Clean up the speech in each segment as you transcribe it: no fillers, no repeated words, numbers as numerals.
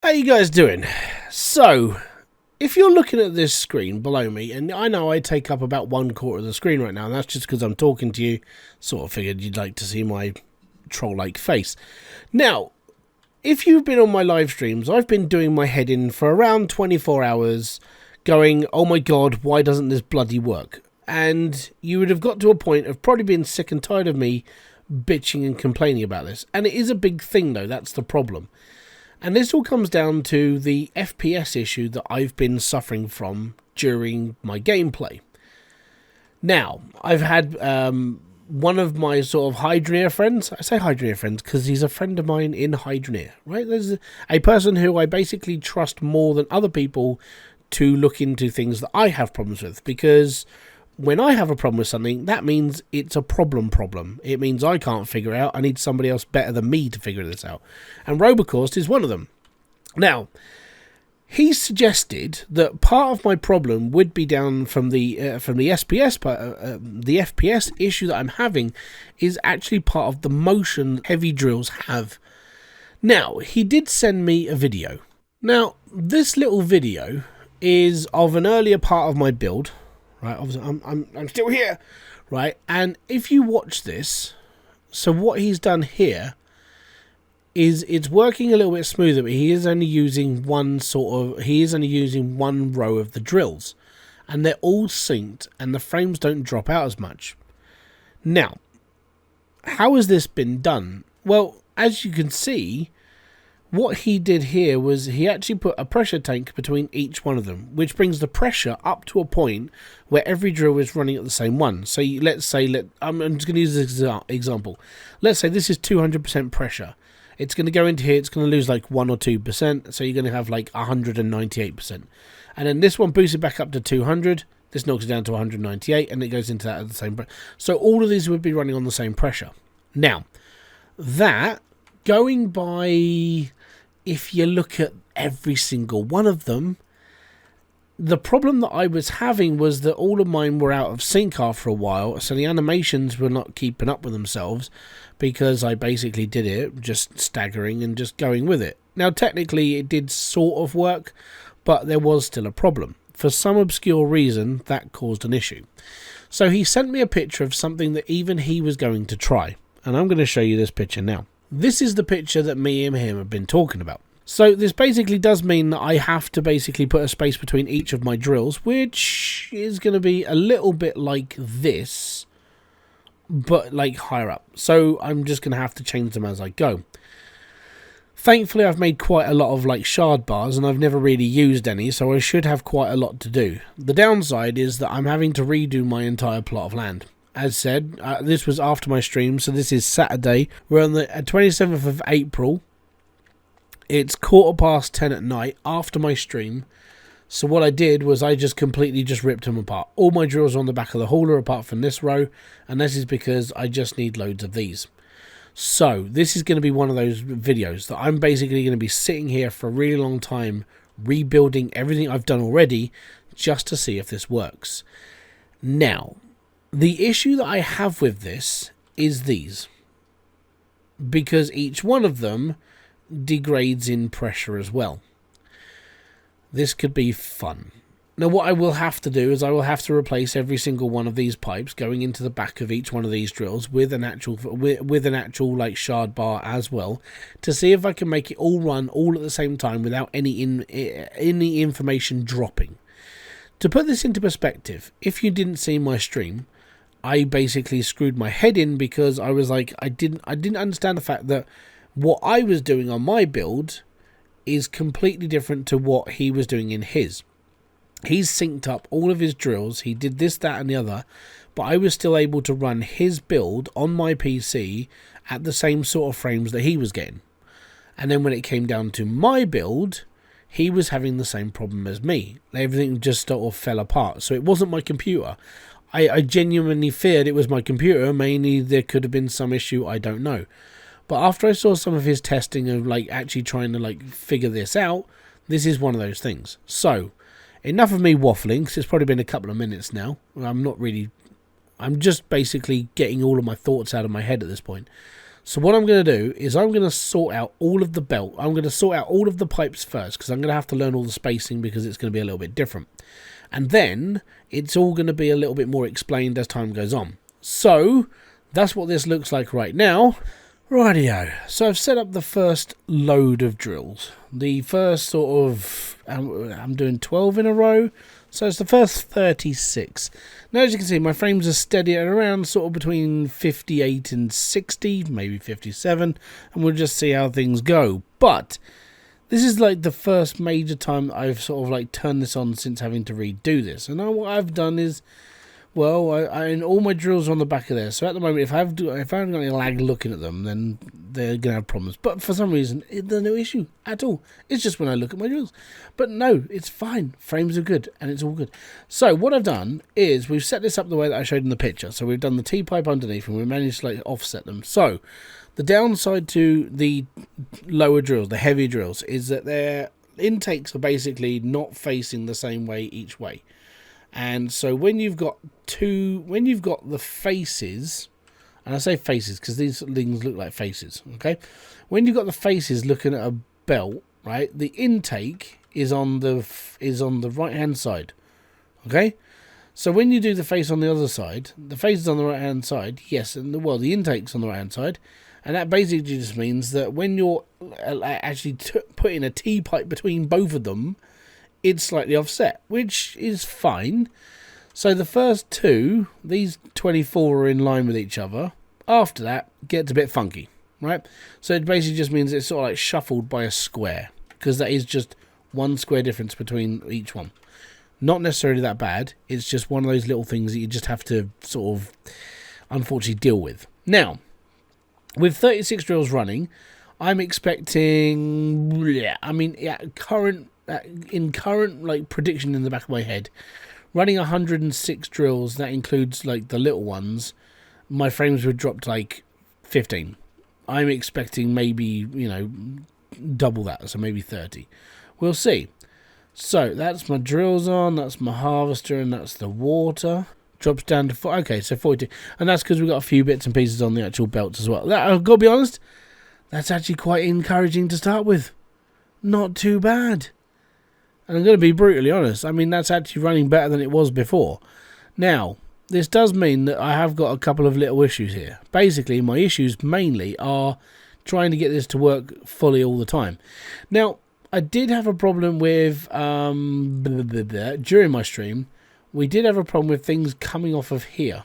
How you guys doing? So, if you're looking at this screen below me, and I know I take up about 1/4 of the screen right now, and that's just because I'm talking to you, sort of figured you'd like to see my troll-like face. Now, if you've been on my live streams, I've been doing my head in for around 24 hours, going, oh my god, why doesn't this bloody work? And you would have got to a point of probably being sick and tired of me bitching and complaining about this. And it is a big thing though, that's the problem. And this all comes down to the FPS issue that I've been suffering from during my gameplay. Now, I've had one of my sort of hydroneer friends, I say hydroneer friends because he's a friend of mine in hydroneer, right? There's a person who I basically trust more than other people to look into things that I have problems with, because when I have a problem with something, that means it's a problem. It means I can't figure it out. I need somebody else better than me to figure this out. And Robocourse is one of them. Now, he suggested that part of my problem would be down from the SPS, the FPS issue that I'm having is actually part of the motion heavy drills have. Now, he did send me a video. Now, this little video is of an earlier part of my build. Right, obviously I'm still here, right? And if you watch this, so what he's done here is it's working a little bit smoother, but he is only using one row of the drills, and they're all synced, and the frames don't drop out as much. Now, how has this been done? Well, as you can see, what he did here was he actually put a pressure tank between each one of them, which brings the pressure up to a point where every drill is running at the same one. So let's say, I'm just going to use this example. Let's say this is 200% pressure. It's going to go into here, it's going to lose like 1 or 2%, so you're going to have like 198%. And then this one boosts it back up to 200, this knocks it down to 198, and it goes into that at the same pressure. So all of these would be running on the same pressure. Now, that, going by, if you look at every single one of them, the problem that I was having was that all of mine were out of sync after a while, so the animations were not keeping up with themselves, because I basically did it just staggering and just going with it. Now technically it did sort of work, but there was still a problem. For some obscure reason that caused an issue. So he sent me a picture of something that even he was going to try, and I'm going to show you this picture now. This is the picture that me and him have been talking about. So this basically does mean that I have to basically put a space between each of my drills, which is going to be a little bit like this, but like higher up. So I'm just going to have to change them as I go. Thankfully, I've made quite a lot of like shard bars, and I've never really used any, so I should have quite a lot to do. The downside is that I'm having to redo my entire plot of land. As said, this was after my stream, so this is Saturday. We're on the 27th of April. It's 10:15 at night after my stream. So what I did was I just completely ripped them apart. All my drills are on the back of the hauler apart from this row, and this is because I just need loads of these. So this is going to be one of those videos that I'm basically going to be sitting here for a really long time rebuilding everything I've done already just to see if this works. Now, the issue that I have with this is these, because each one of them degrades in pressure as well. This could be fun. Now what I will have to do is I will have to replace every single one of these pipes going into the back of each one of these drills with an actual like shard bar as well, to see if I can make it all run all at the same time without any information dropping. To put this into perspective, if you didn't see my stream, I basically screwed my head in because I was like, I didn't understand the fact that what I was doing on my build is completely different to what he was doing in his. He's synced up all of his drills, he did this, that and the other, but I was still able to run his build on my PC at the same sort of frames that he was getting. And then when it came down to my build, he was having the same problem as me. Everything just sort of fell apart. So it wasn't my computer. I genuinely feared it was my computer. Mainly there could have been some issue, I don't know. But after I saw some of his testing of like actually trying to like figure this out, this is one of those things. So enough of me waffling, because it's probably been a couple of minutes now. I'm just basically getting all of my thoughts out of my head at this point. So what I'm going to do is I'm going to sort out all of the belt. I'm going to sort out all of the pipes first, because I'm going to have to learn all the spacing, because it's going to be a little bit different. And then it's all going to be a little bit more explained as time goes on. So that's what this looks like right now. Rightio. So I've set up the first load of drills. The first sort of, I'm doing 12 in a row. So it's the first 36. Now, as you can see, my frames are steady at around sort of between 58 and 60, maybe 57. And we'll just see how things go. But this is like the first major time that I've sort of like turned this on since having to redo this. And now what I've done is, well, I all my drills are on the back of there. So at the moment, if I haven't got any lag looking at them, then they're going to have problems. But for some reason, there's no issue at all. It's just when I look at my drills. But no, it's fine. Frames are good, and it's all good. So what I've done is we've set this up the way that I showed in the picture. So we've done the T-pipe underneath, and we managed to like offset them. So the downside to the lower drills, the heavy drills, is that their intakes are basically not facing the same way each way. And so when you've got the faces, and I say faces because these things look like faces, okay? When you've got the faces looking at a belt, right, the intake is on the right hand side, okay? So when you do the face on the other side, the face is on the right hand side, yes, and the intake's on the right hand side, and that basically just means that when you're actually putting a T-pipe between both of them, it's slightly offset, which is fine. So the first two, these 24 are in line with each other. After that, it gets a bit funky, right? So it basically just means it's sort of like shuffled by a square, because that is just one square difference between each one. Not necessarily that bad. It's just one of those little things that you just have to sort of unfortunately deal with. Now, with 36 drills running, I'm expecting, in current like prediction in the back of my head, running 106 drills, that includes like the little ones, my frames would drop to like 15. I'm expecting maybe, double that, so maybe 30. We'll see. So that's my drills on, that's my harvester, and that's the water. Drops down to 4. Okay, so 42. And that's because we've got a few bits and pieces on the actual belts as well. That, I've got to be honest, that's actually quite encouraging to start with. Not too bad. And I'm going to be brutally honest. I mean, that's actually running better than it was before. Now, this does mean that I have got a couple of little issues here. Basically, my issues mainly are trying to get this to work fully all the time. Now, I did have a problem with, during my stream, we did have a problem with things coming off of here.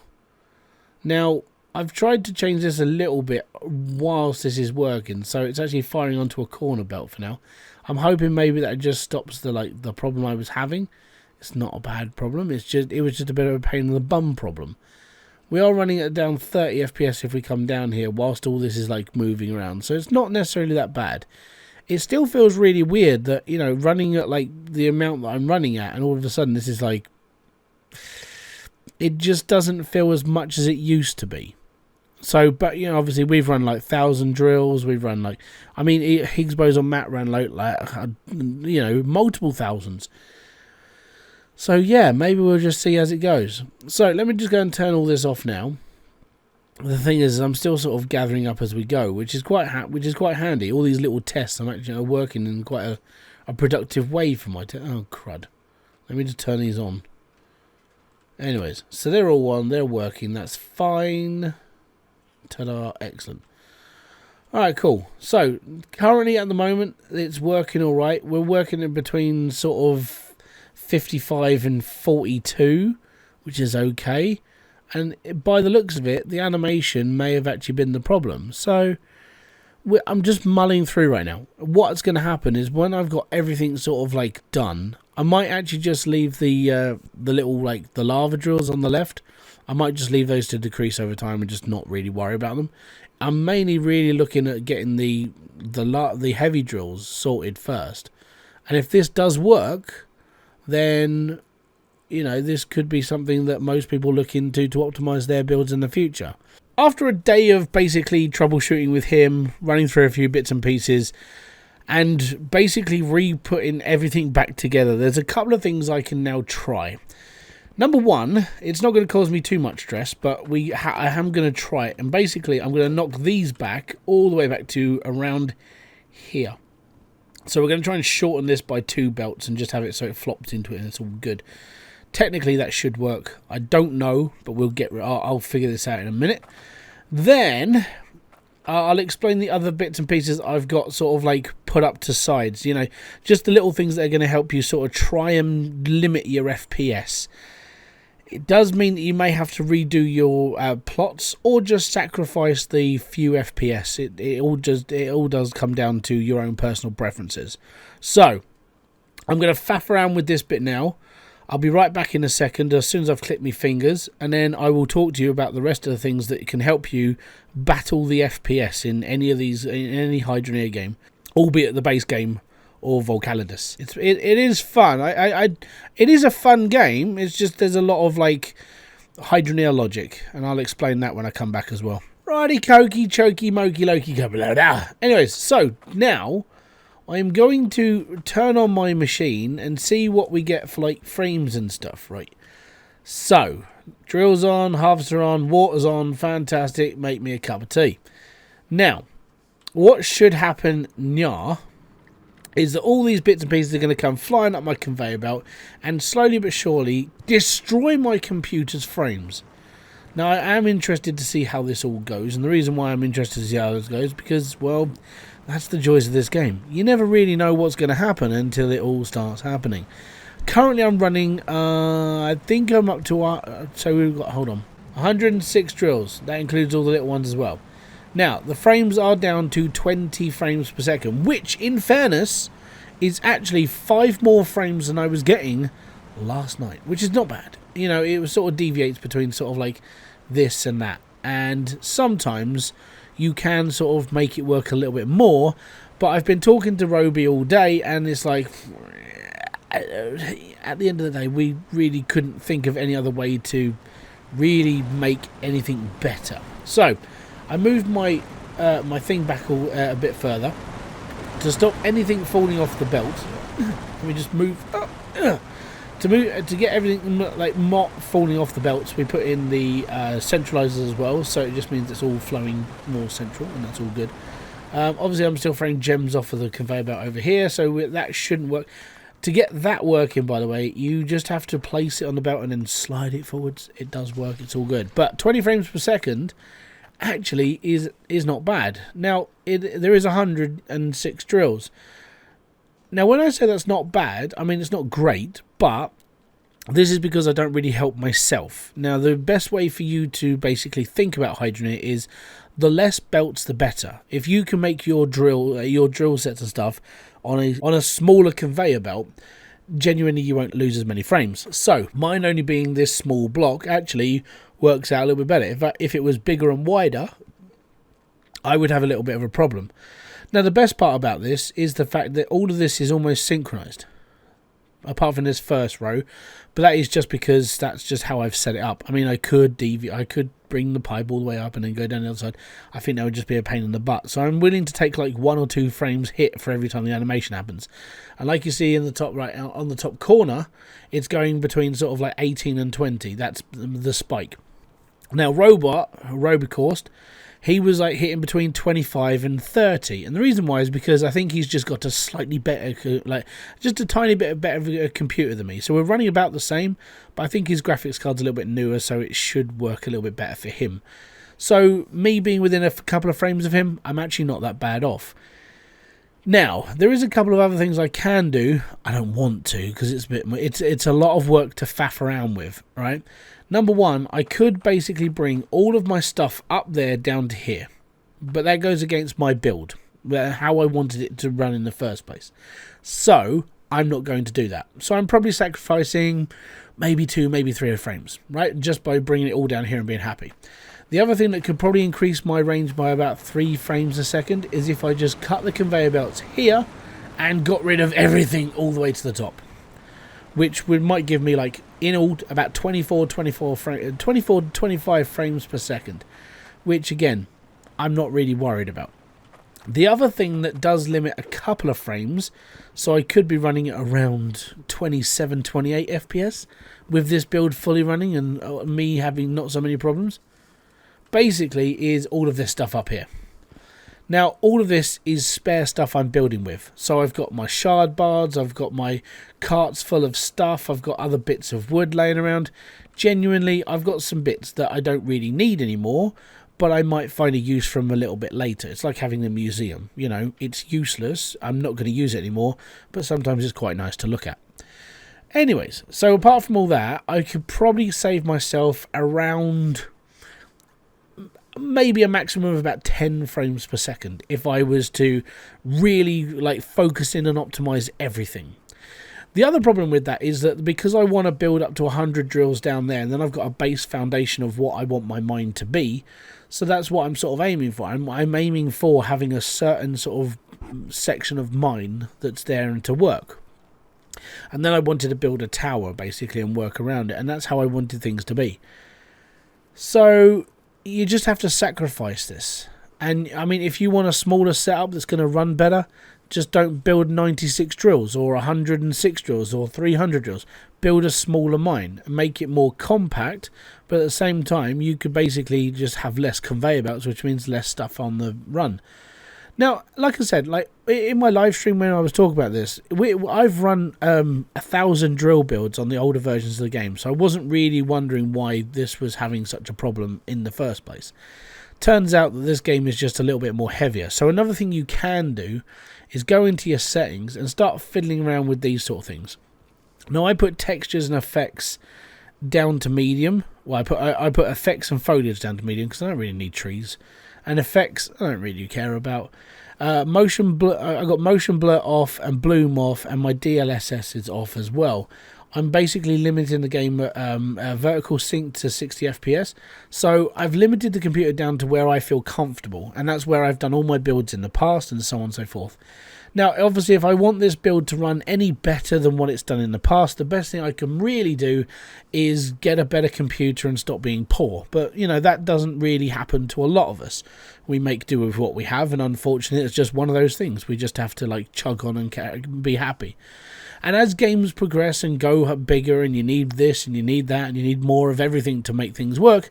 Now, I've tried to change this a little bit whilst this is working, so it's actually firing onto a corner belt for now. I'm hoping maybe that just stops the problem I was having. It's not a bad problem. It was just a bit of a pain in the bum problem. We are running at down 30 FPS if we come down here whilst all this is like moving around, so it's not necessarily that bad. It still feels really weird that, running at like the amount that I'm running at, and all of a sudden this is like, it just doesn't feel as much as it used to be. So, but, obviously we've run like 1,000 drills. We've run like, Higgs boson Matt ran like multiple thousands. So yeah, maybe we'll just see as it goes. So let me just go and turn all this off now. The thing is, I'm still sort of gathering up as we go, which is quite handy. All these little tests I'm actually working in quite a productive way for my oh crud. Let me just turn these on. Anyways, so they're all on, they're working, that's fine. Ta-da, excellent. Alright, cool. So, currently at the moment, it's working alright. We're working in between sort of 55 and 42, which is okay. And by the looks of it, the animation may have actually been the problem. So, I'm just mulling through right now. What's going to happen is when I've got everything sort of like done, I might actually just leave the little like the lava drills on the left. I might just leave those to decrease over time and just not really worry about them. I'm mainly really looking at getting the heavy drills sorted first. And if this does work, then this could be something that most people look into to optimize their builds in the future. After a day of basically troubleshooting with him, running through a few bits and pieces, and basically re-putting everything back together, there's a couple of things I can now try. Number one, it's not going to cause me too much stress, but I am going to try it. And basically, I'm going to knock these back all the way back to around here. So we're going to try and shorten this by 2 belts and just have it so it flops into it and it's all good. Technically, that should work. I don't know, but I'll figure this out in a minute. Then I'll explain the other bits and pieces I've got sort of like put up to sides. You know, just the little things that are going to help you sort of try and limit your FPS. It does mean that you may have to redo your plots or just sacrifice the few FPS. It all does come down to your own personal preferences. So I'm going to faff around with this bit now. I'll be right back in a second as soon as I've clicked my fingers, and then I will talk to you about the rest of the things that can help you battle the FPS in any of these, in any hydroneer game, albeit the base game or Volcalidus. It is fun. It is a fun game. It's just there's a lot of like hydroneer logic, and I'll explain that when I come back as well. Righty, cokey, chokey, mokey, lokey, kabaloda. Anyways, so now I'm going to turn on my machine and see what we get for like frames and stuff, right? So, drills on, halves are on, water's on, fantastic, make me a cup of tea. Now, what should happen now is that all these bits and pieces are going to come flying up my conveyor belt and slowly but surely destroy my computer's frames. Now, I am interested to see how this all goes, and the reason why I'm interested to see how this goes because, well, that's the joys of this game. You never really know what's going to happen until it all starts happening. Currently, I'm running, I think I'm up to, so we've got, hold on, 106 drills. That includes all the little ones as well. Now, the frames are down to 20 frames per second, which, in fairness, is actually 5 more frames than I was getting last night, which is not bad. You know, it sort of deviates between sort of like this and that. And sometimes you can sort of make it work a little bit more, but I've been talking to Roby all day, and it's like, at the end of the day, we really couldn't think of any other way to really make anything better. So I moved my my thing back a bit further to stop anything falling off the belt. Let me just move up. To get everything like not falling off the belts, we put in the centralizers as well, so it just means it's all flowing more central, and that's all good. Obviously, I'm still throwing gems off of the conveyor belt over here, so that shouldn't work. To get that working, by the way, you just have to place it on the belt and then slide it forwards. It does work, it's all good. But 20 frames per second actually is not bad. Now, there is 106 drills. Now, when I say that's not bad, I mean it's not great, but this is because I don't really help myself. Now, the best way for you to basically think about hydroneer is the less belts, the better. If you can make your drill sets and stuff on a smaller conveyor belt, genuinely you won't lose as many frames. So, mine only being this small block actually works out a little bit better. If it was bigger and wider, I would have a little bit of a problem. Now, the best part about this is the fact that all of this is almost synchronized, apart from this first row, but that is just because that's just how I've set it up. I mean, I could bring the pipe all the way up and then go down the other side. I think that would just be a pain in the butt. So I'm willing to take like 1 or 2 frames hit for every time the animation happens. And like you see in the top right, on the top corner, it's going between sort of like 18 and 20. That's the spike. Now, Robocaust, he was like hitting between 25 and 30, and the reason why is because I think he's just got a slightly better, like just a tiny bit better computer than me. So we're running about the same, but I think his graphics card's a little bit newer, so it should work a little bit better for him. So me being within a couple of frames of him, I'm actually not that bad off. Now, there is a couple of other things I can do. I don't want to because it's a lot of work to faff around with, right? Number one, I could basically bring all of my stuff up there down to here, but that goes against my build, how I wanted it to run in the first place. So I'm not going to do that. So I'm probably sacrificing maybe 2, maybe 3 frames, right? Just by bringing it all down here and being happy. The other thing that could probably increase my range by about 3 frames a second is if I just cut the conveyor belts here and got rid of everything all the way to the top, which might give me like in all about 24 to 25 frames per second, which again, I'm not really worried about. The other thing that does limit a couple of frames, so I could be running it around 27, 28 FPS with this build fully running and me having not so many problems, basically is all of this stuff up here. Now, all of this is spare stuff I'm building with. So I've got my shard bards, I've got my carts full of stuff, I've got other bits of wood laying around. Genuinely, I've got some bits that I don't really need anymore, but I might find a use from a little bit later. It's like having a museum, you know, it's useless, I'm not going to use it anymore, but sometimes it's quite nice to look at. Anyways, so apart from all that, I could probably save myself around maybe a maximum of about 10 frames per second if I was to really like focus in and optimize everything. The other problem with that is that because I want to build up to 100 drills down there, and then I've got a base foundation of what I want my mine to be, so that's what I'm sort of aiming for. I'm aiming for having a certain sort of section of mine that's there and to work. And then I wanted to build a tower basically and work around it, and that's how I wanted things to be. So you just have to sacrifice this. And I mean, if you want a smaller setup that's going to run better, just don't build 96 drills or 106 drills or 300 drills. Build a smaller mine and make it more compact, but at the same time you could basically just have less conveyor belts, which means less stuff on the run. Now, like I said, like in my live stream when I was talking about this, I've run 1,000 drill builds on the older versions of the game, so I wasn't really wondering why this was having such a problem in the first place. Turns out that this game is just a little bit more heavier. So another thing you can do is go into your settings and start fiddling around with these sort of things. Now, I put textures and effects down to medium. Well, I put effects and foliage down to medium because I don't really need trees. And effects, I don't really care about. Motion blur, I got motion blur off and bloom off, and my DLSS is off as well. I'm basically limiting the game vertical sync to 60 FPS. So I've limited the computer down to where I feel comfortable, and that's where I've done all my builds in the past and so on and so forth. Now, obviously, if I want this build to run any better than what it's done in the past, the best thing I can really do is get a better computer and stop being poor. But, you know, that doesn't really happen to a lot of us. We make do with what we have, and unfortunately, it's just one of those things. We just have to, like, chug on and be happy. And as games progress and go bigger, and you need this and you need that and you need more of everything to make things work,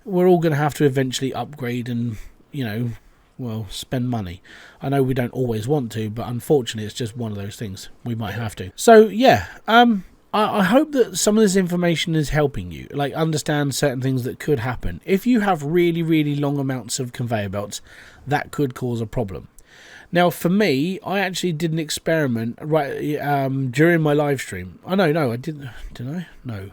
we're all going to have to eventually upgrade and, you know, well, spend money. I know we don't always want to, but unfortunately it's just one of those things. We might have to. So yeah, I hope that some of this information is helping you, like understand certain things that could happen. If you have really, really long amounts of conveyor belts, that could cause a problem. Now, for me, I actually did an experiment during my live stream. Oh, no, I didn't. Did I? No.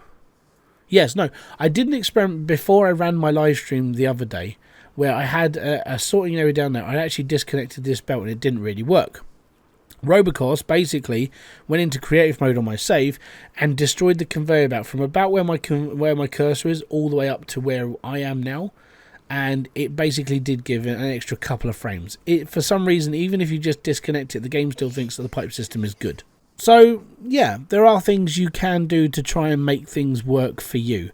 Yes, no. I did an experiment before I ran my live stream the other day, where I had a sorting area down there. I actually disconnected this belt and it didn't really work. Robocause basically went into creative mode on my save and destroyed the conveyor belt from about where my cursor is all the way up to where I am now. And it basically did give it an extra couple of frames. For some reason, even if you just disconnect it, the game still thinks that the pipe system is good. So, yeah, there are things you can do to try and make things work for you.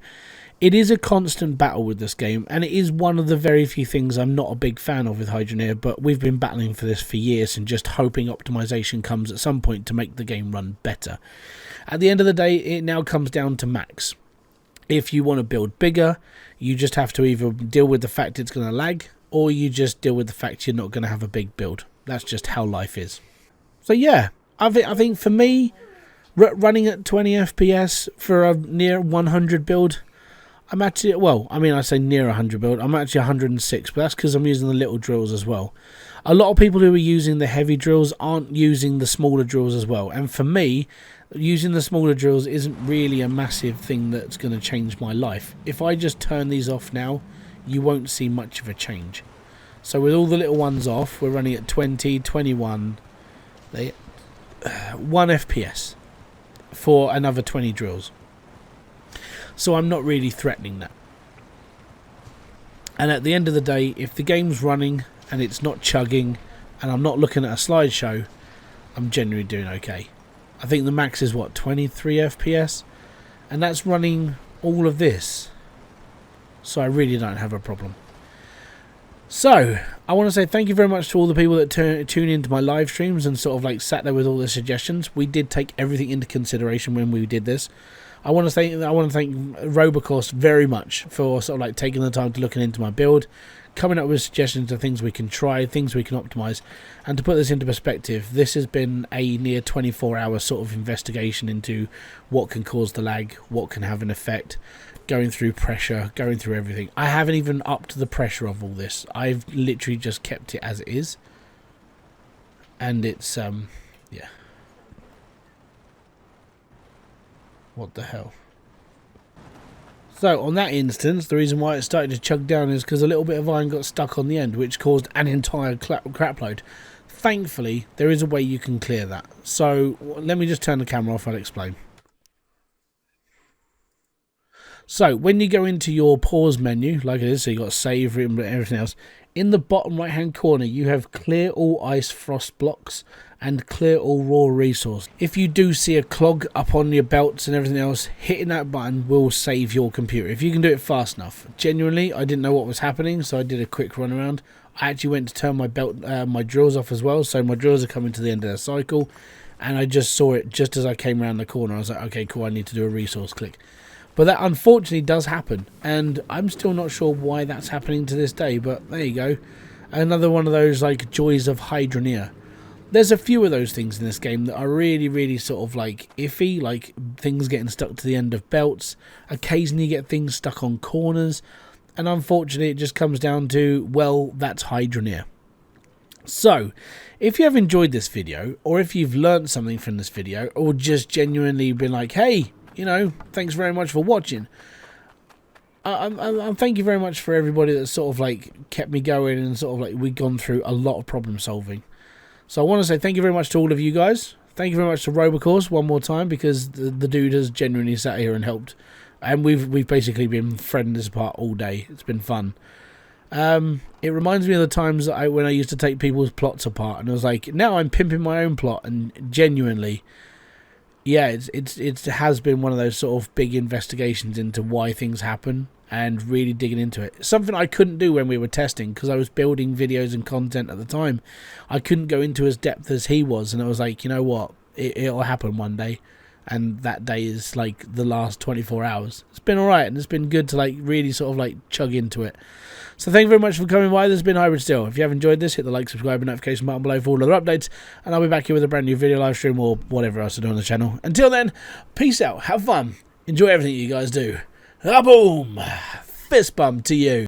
It is a constant battle with this game, and it is one of the very few things I'm not a big fan of with hydroneer, but we've been battling for this for years and just hoping optimization comes at some point to make the game run better. At the end of the day, it now comes down to max. If you want to build bigger, you just have to either deal with the fact it's going to lag, or you just deal with the fact you're not going to have a big build. That's just how life is. So yeah, I think for me, running at 20 FPS for a near 100 build, I'm actually, well, I mean, I say near 100 build, I'm actually 106, but that's because I'm using the little drills as well. A lot of people who are using the heavy drills aren't using the smaller drills as well, and for me, using the smaller drills isn't really a massive thing that's going to change my life. If I just turn these off now, you won't see much of a change. So with all the little ones off, we're running at 20, 21, 1 FPS for another 20 drills. So I'm not really threatening that. And at the end of the day, if the game's running and it's not chugging and I'm not looking at a slideshow, I'm generally doing okay. I think the max is what, 23 FPS, and that's running all of this, so I really don't have a problem. So, I want to say thank you very much to all the people that tune into my live streams and sort of like sat there with all the suggestions. We did take everything into consideration when we did this. I want to thank Robocos very much for sort of like taking the time to looking into my build, coming up with suggestions of things we can try, things we can optimize, and to put this into perspective, this has been a near 24-hour sort of investigation into what can cause the lag, what can have an effect, going through pressure, going through everything. I haven't even upped the pressure of all this. I've literally just kept it as it is, and it's yeah. What the hell? So on that instance, the reason why it started to chug down is because a little bit of iron got stuck on the end, which caused an entire crap load. Thankfully, there is a way you can clear that. So let me just turn the camera off, I'll explain. So when you go into your pause menu, like it is, so you've got save and everything else, in the bottom right hand corner you have clear all ice frost blocks and clear all raw resource. If you do see a clog up on your belts and everything else, hitting that button will save your computer if you can do it fast enough. Genuinely, I didn't know what was happening, so I did a quick run around. I actually went to turn my belt, my drills off as well, so my drills are coming to the end of their cycle, and I just saw it just as I came around the corner. I was like, okay, cool, I need to do a resource click. But that unfortunately does happen, and I'm still not sure why that's happening to this day, but there you go. Another one of those like joys of hydroneer. There's a few of those things in this game that are really, really sort of like iffy, like things getting stuck to the end of belts. Occasionally you get things stuck on corners, and unfortunately it just comes down to, well, that's hydroneer. So, if you have enjoyed this video, or if you've learned something from this video, or just genuinely been like, hey, you know, thanks very much for watching. Thank you very much for everybody that sort of like kept me going, and sort of like we've gone through a lot of problem solving. So I want to say thank you very much to all of you guys. Thank you very much to Robocos one more time, because the dude has genuinely sat here and helped, and we've basically been friending this apart all day. It's been fun. It reminds me of the times that when I used to take people's plots apart, and I was like, now I'm pimping my own plot, and genuinely, yeah, it has been one of those sort of big investigations into why things happen, and really digging into it. Something I couldn't do when we were testing, because I was building videos and content at the time. I couldn't go into as depth as he was, and I was like, you know what, it'll happen one day, and that day is like the last 24 hours. It's been alright, and it's been good to like really sort of like chug into it. So thank you very much for coming by. This has been Hybridsteel. If you have enjoyed this, hit the like, subscribe, and notification button below for all other updates, and I'll be back here with a brand new video live stream or whatever else I do on the channel. Until then, peace out, have fun, enjoy everything you guys do. Ah, boom! Fist bump to you.